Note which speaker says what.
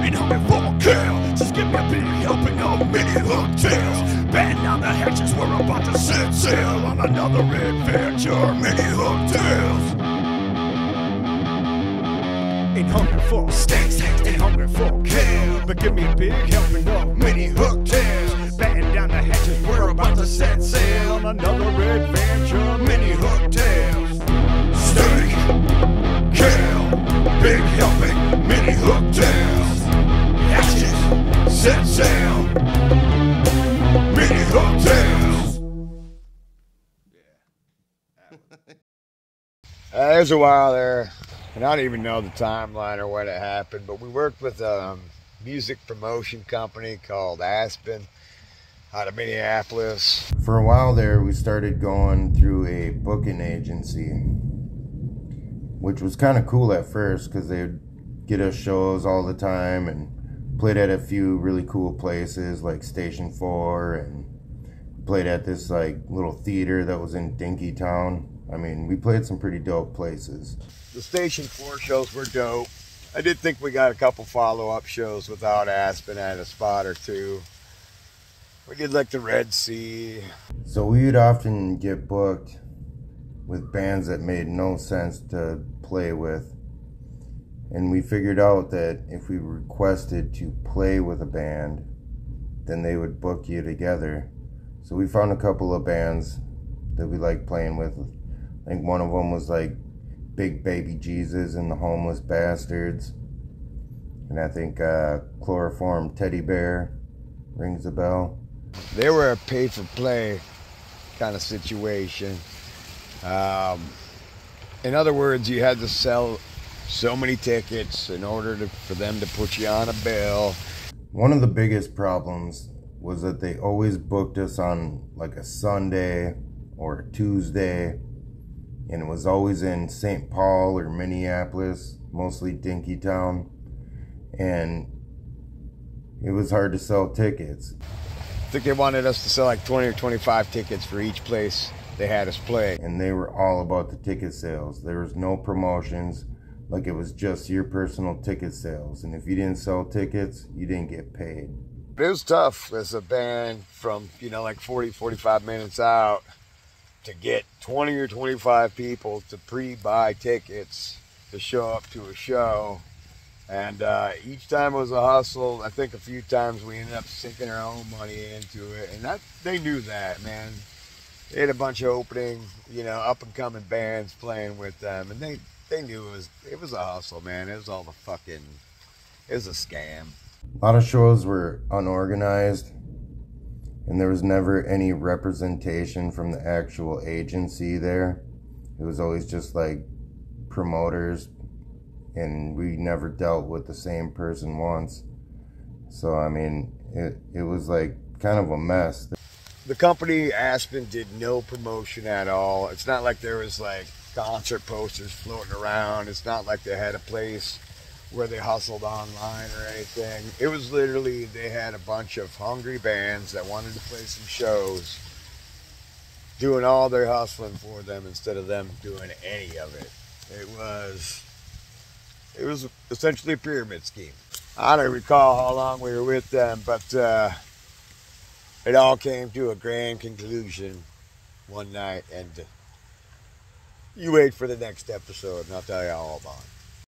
Speaker 1: ain't hungry for kill. Just give me a big helping of mini hooktails. Batten down the hatches, we're about to set sail on another adventure. Mini hooktails. Ain't hungry for steaks, ain't hungry for kill. But give me a big helping of mini hooktails. Batten down the hatches, we're about to set sail on another adventure. Mini hooktails. Steak, kill, big helping, mini hooktails. Hatches, set sail, mini hooktails.
Speaker 2: There's a while there, and I don't even know the timeline or when it happened, but we worked with a music promotion company called Aspen out of Minneapolis.
Speaker 3: For a while there, we started going through a booking agency, which was kind of cool at first because they would get us shows all the time and played at a few really cool places like Station 4 and played at this like little theater that was in Dinkytown. I mean, we played some pretty dope places.
Speaker 2: The Station 4 shows were dope. I did think we got a couple follow-up shows without Aspen at a spot or two. We did like the Red Sea.
Speaker 3: So we would often get booked with bands that made no sense to play with. And we figured out that if we requested to play with a band, then they would book you together. So we found a couple of bands that we liked playing with. I think one of them was like Big Baby Jesus and the Homeless Bastards. And I think Chloroform Teddy Bear rings a bell.
Speaker 2: They were a pay-for-play kind of situation. In other words, you had to sell so many tickets in order for them to put you on a bill.
Speaker 3: One of the biggest problems was that they always booked us on like a Sunday or a Tuesday, and it was always in St. Paul or Minneapolis, mostly Dinkytown, and it was hard to sell tickets.
Speaker 2: I think they wanted us to sell like 20 or 25 tickets for each place they had us play.
Speaker 3: And they were all about the ticket sales. There was no promotions, like it was just your personal ticket sales. And if you didn't sell tickets, you didn't get paid.
Speaker 2: It was tough as a band from, you know, like 40, 45 minutes out to get 20 or 25 people to pre-buy tickets to show up to a show. And each time it was a hustle. I think a few times we ended up sinking our own money into it. And that they knew that, man. They had a bunch of opening, you know, up-and-coming bands playing with them. And they knew it was a hustle, man. It was all the fucking, it was a scam.
Speaker 3: A lot of shows were unorganized. And there was never any representation from the actual agency there. It was always just like promoters. And we never dealt with the same person once. So, I mean, it was like kind of a mess.
Speaker 2: The company, Aspen, did no promotion at all. It's not like there was like concert posters floating around. It's not like they had a place where they hustled online or anything. It was literally, they had a bunch of hungry bands that wanted to play some shows, doing all their hustling for them instead of them doing any of it. It was essentially a pyramid scheme. I don't recall how long we were with them, but it all came to a grand conclusion one night, and you wait for the next episode and I'll tell you all about it.